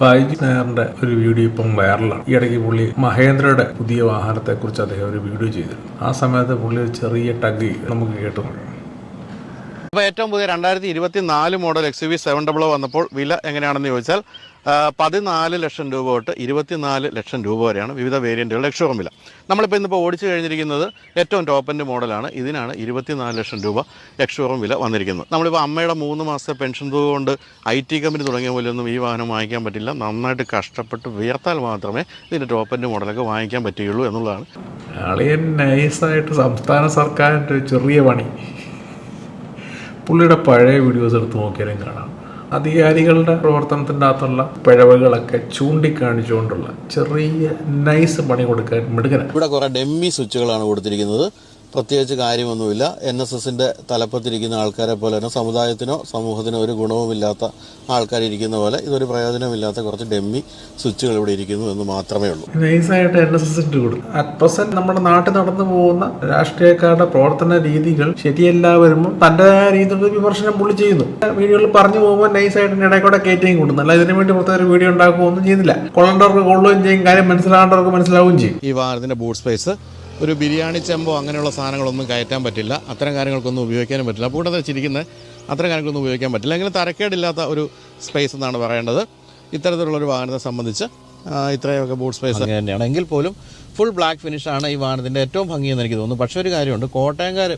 ബൈജു നായറിന്റെ ഒരു വീഡിയോ ഇപ്പം വൈറലാണ്. ഈ ഇടയ്ക്ക് പുള്ളി മഹേന്ദ്രയുടെ പുതിയ വാഹനത്തെക്കുറിച്ച് അദ്ദേഹം ഒരു വീഡിയോ ചെയ്തിരുന്നു. ആ സമയത്ത് പുള്ളി ഒരു ചെറിയ ടഗ് നമുക്ക് കേട്ടു നോക്കാം. അപ്പോൾ ഏറ്റവും പുതിയ 2024 മോഡൽ XUV 700 വന്നപ്പോൾ വില എങ്ങനെയാണെന്ന് ചോദിച്ചാൽ 14 ലക്ഷം രൂപ തൊട്ട് 24 ലക്ഷം രൂപ വരെയാണ് വിവിധ വേരിയൻറ്റുകളുടെ എക്സ്ഷോറൂം വില. നമ്മളിപ്പോൾ ഇന്നിപ്പോൾ ഓടിച്ചു കഴിഞ്ഞിരിക്കുന്നത് ഏറ്റവും ടോപ്പ് എൻഡ് മോഡലാണ്. ഇതിനാണ് 24 ലക്ഷം രൂപ എക്സ്ഷോറൂം വില വന്നിരിക്കുന്നത്. നമ്മളിപ്പോൾ അമ്മയുടെ 3 മാസത്തെ പെൻഷൻ തുക കൊണ്ട് IT കമ്പനി തുടങ്ങിയ പോലെയൊന്നും ഈ വാഹനം വാങ്ങിക്കാൻ പറ്റില്ല. നന്നായിട്ട് കഷ്ടപ്പെട്ട് വിയർത്താൽ മാത്രമേ ഇതിൻ്റെ ടോപ്പ് എൻഡ് മോഡലൊക്കെ വാങ്ങിക്കാൻ പറ്റുകയുള്ളൂ എന്നുള്ളതാണ്. അളിയൻ നൈസായിട്ട് സംസ്ഥാന സർക്കാരിൻ്റെ ചെറിയ പണി. പുള്ളിയുടെ പഴയ വീഡിയോസ് എടുത്ത് നോക്കിയാലും കാണാം. അധികാരികളുടെ പ്രവർത്തനത്തിൻ്റെ അകത്തുള്ള പിഴവുകളൊക്കെ ചൂണ്ടിക്കാണിച്ചുകൊണ്ടുള്ള ചെറിയ നൈസ് പണി കൊടുക്കാൻ മിടുക്കനാണ്. ഇവിടെ കുറേ ഡെമ്മി സ്വിച്ചുകളാണ് കൊടുത്തിരിക്കുന്നത്. പ്രത്യേകിച്ച് കാര്യമൊന്നുമില്ല. NSSൻ്റെ തലപ്പത്തിരിക്കുന്ന ആൾക്കാരെ പോലെ തന്നെ സമുദായത്തിനോ സമൂഹത്തിനോ ഒരു ഗുണവുമില്ലാത്ത ആൾക്കാരിരിക്കുന്ന പോലെ ഇതൊരു പ്രയോജനമില്ലാത്ത കുറച്ച് ഡെമ്മി സ്വിച്ചുകൾ ഇവിടെ ഇരിക്കുന്നു എന്ന് മാത്രമേ ഉള്ളൂ. നൈസായിട്ട് NSSൻ്റെ കൊടുക്കും. അറ്റ് പ്രസന്റ് നമ്മുടെ നാട്ടിൽ നടന്നു പോകുന്ന രാഷ്ട്രീയക്കാരുടെ പ്രവർത്തന രീതികൾ ശരിയല്ല വരുമ്പോൾ തൻ്റെതായ രീതിയിലുള്ള വിമർശനം പുള്ളി ചെയ്യുന്നു. വീഡിയോയിൽ പറഞ്ഞു പോകുമ്പോൾ നൈസായിട്ട് ഇടയ്ക്കൂടെ കയറ്റുകയും കൊടുക്കും. അല്ല ഇതിനു വേണ്ടി പ്രത്യേക ഒരു വീഡിയോ ഉണ്ടാക്കുകയൊന്നും ചെയ്യുന്നില്ല. കൊള്ളേണ്ടവർക്ക് കൊള്ളുകയും ചെയ്യും, കാര്യം മനസ്സിലാകേണ്ടവർക്ക് മനസ്സിലാവുകയും ചെയ്യും. ഈ വാഹനത്തിൻ്റെ ബൂട്ട് സ്പേസ് ഒരു ബിരിയാണി ചെമ്പോ അങ്ങനെയുള്ള സാധനങ്ങളൊന്നും കയറ്റാൻ പറ്റില്ല. അത്തരം കാര്യങ്ങൾക്കൊന്നും ഉപയോഗിക്കാനും പറ്റില്ല. അപ്പോൾ കൂടെ വെച്ചിരിക്കുന്ന അത്തരം കാര്യങ്ങളൊന്നും ഉപയോഗിക്കാൻ പറ്റില്ല. എങ്കിലും തരക്കേടില്ലാത്ത ഒരു സ്പേസ് എന്നാണ് പറയേണ്ടത്. ഇത്തരത്തിലുള്ളൊരു വാഹനത്തെ സംബന്ധിച്ച് ഇത്രയൊക്കെ ബൂട്ട് സ്പേസ് തന്നെയാണ്. എങ്കിൽ പോലും ഫുൾ ബ്ലാക്ക് ഫിനിഷാണ് ഈ വാഹനത്തിൻ്റെ ഏറ്റവും ഭംഗിയെന്ന് എനിക്ക് തോന്നുന്നു. പക്ഷേ ഒരു കാര്യമുണ്ട്, കോട്ടയംകാർ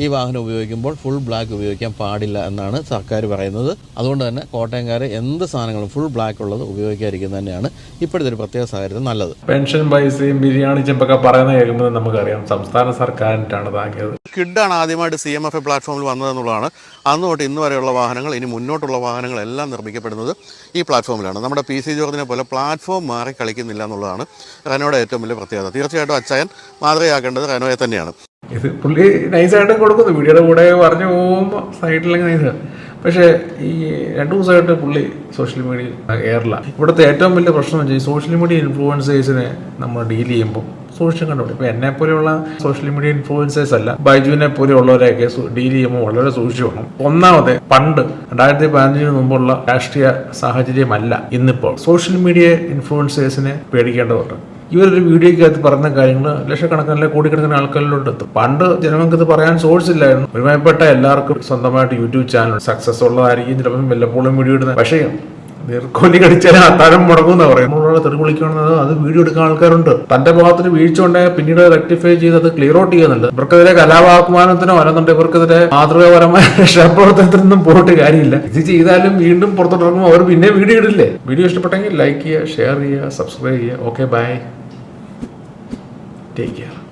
ഈ വാഹനം ഉപയോഗിക്കുമ്പോൾ ഫുൾ ബ്ലാക്ക് ഉപയോഗിക്കാൻ പാടില്ല എന്നാണ് സർക്കാർ പറയുന്നത്. അതുകൊണ്ട് തന്നെ കോട്ടയംകാർ എന്ത് സാധനങ്ങളും ഫുൾ ബ്ലാക്ക് ഉള്ളത് ഉപയോഗിക്കാതിരിക്കുന്നത് തന്നെയാണ് ഇപ്പോഴത്തെ ഒരു പ്രത്യേക സാഹചര്യത്തിൽ നല്ലത്. പെൻഷൻ പൈസയും ബിരിയാണി ചെമ്പൊക്കെ പറയുന്ന കേൾക്കുമ്പോൾ നമുക്കറിയാം സംസ്ഥാന സർക്കാരിനാണ് താങ്ങിയത്. കിഡാണ് ആദ്യമായിട്ട് CMFI പ്ലാറ്റ്ഫോമിൽ വന്നതെന്നുള്ളതാണ്. അന്ന് തൊട്ട് ഇന്ന് വരെയുള്ള വാഹനങ്ങൾ, ഇനി മുന്നോട്ടുള്ള വാഹനങ്ങളെല്ലാം നിർമ്മിക്കപ്പെടുന്നത് ഈ പ്ലാറ്റ്ഫോമിലാണ്. നമ്മുടെ PC ജോർജിനെ പോലെ പ്ലാറ്റ്ഫോം മാറി കളിക്കുന്നില്ല എന്നുള്ളതാണ് റെനോയുടെ ഏറ്റവും വലിയ പ്രത്യേകത. തീർച്ചയായിട്ടും അച്ചായൻ മാതൃകയാക്കേണ്ടത് റെനോയെ തന്നെയാണ്. ഇത് പുള്ളി നൈസായിട്ട് കൊടുക്കുന്നു. വീഡിയോയുടെ കൂടെ പറഞ്ഞു പോകുമ്പോൾ സൈഡിലൊക്കെ നൈസ്. പക്ഷേ ഈ 2 ദിവസമായിട്ട് പുള്ളി സോഷ്യൽ മീഡിയയിൽ എയറില്ല. ഇവിടുത്തെ ഏറ്റവും വലിയ പ്രശ്നം വെച്ചാൽ ഈ സോഷ്യൽ മീഡിയ ഇൻഫ്ലുവൻസേഴ്സിനെ നമ്മൾ ഡീൽ ചെയ്യുമ്പോൾ സൂക്ഷിച്ചും കണ്ടുപിടി. ഇപ്പോൾ എന്നെ പോലെയുള്ള സോഷ്യൽ മീഡിയ ഇൻഫ്ലുവൻസേഴ്സ് അല്ല, ബൈജുവിനെ പോലെയുള്ളവരെയൊക്കെ ഡീൽ ചെയ്യുമ്പോൾ വളരെ സൂക്ഷിച്ചു വേണം. ഒന്നാമത് പണ്ട് 2015 മുമ്പുള്ള രാഷ്ട്രീയ സാഹചര്യമല്ല ഇന്നിപ്പോൾ. സോഷ്യൽ മീഡിയ ഇൻഫ്ലുവൻസേഴ്സിനെ പേടിക്കേണ്ടതുണ്ട്. ഇവരൊരു വീഡിയോയ്ക്കകത്ത് പറഞ്ഞ കാര്യങ്ങൾ ലക്ഷക്കണക്കിന് കോടിക്കണക്കിന് ആൾക്കാരിലോട്ട് എത്തും. പണ്ട് ജനങ്ങൾക്ക് ഇത് പറയാൻ സോഴ്സ് ഇല്ലായിരുന്നു. ഒരുമാതിരിപ്പെട്ട എല്ലാവർക്കും സ്വന്തമായിട്ട് യൂട്യൂബ് ചാനൽ സക്സസ് ഉള്ളതായിരിക്കും. ചിലപ്പം വല്ലപ്പോഴും വീഡിയോ ഇടുന്നത്. പക്ഷേ നീർക്കോലി കടിച്ചാൽ അത്താരം മുടങ്ങുമെന്ന് പറയും. നമ്മളോട് തെറി വിളിക്കണമെന്നത് അത് വീഡിയോ എടുക്കാൻ ആൾക്കാരുണ്ട്. തന്റെ ഭാഗത്തിന് വീഴ്ച ഉണ്ടായാൽ പിന്നീട് റെക്ടിഫൈ ചെയ്ത് അത് ക്ലിയർ ഔട്ട് ചെയ്യുന്നുണ്ട്. ഇവർക്കെതിരെ കലാവാക്കുമാനത്തിനോ അല്ലെന്നുണ്ട് ഇവർക്കെതിരെ മാതൃകാപരമായ രക്ഷാപ്രവർത്തനത്തിനൊന്നും പോയിട്ട് കാര്യമില്ല. ഇത് ചെയ്താലും വീണ്ടും പുറത്തോട്ടിറങ്ങുമ്പോൾ അവർ പിന്നെ വീഡിയോ ഇടില്ലേ. വീഡിയോ ഇഷ്ടപ്പെട്ടെങ്കിൽ ലൈക്ക് ചെയ്യുക, ഷെയർ ചെയ്യുക, സബ്സ്ക്രൈബ് ചെയ്യുക. Okay, bye, take care.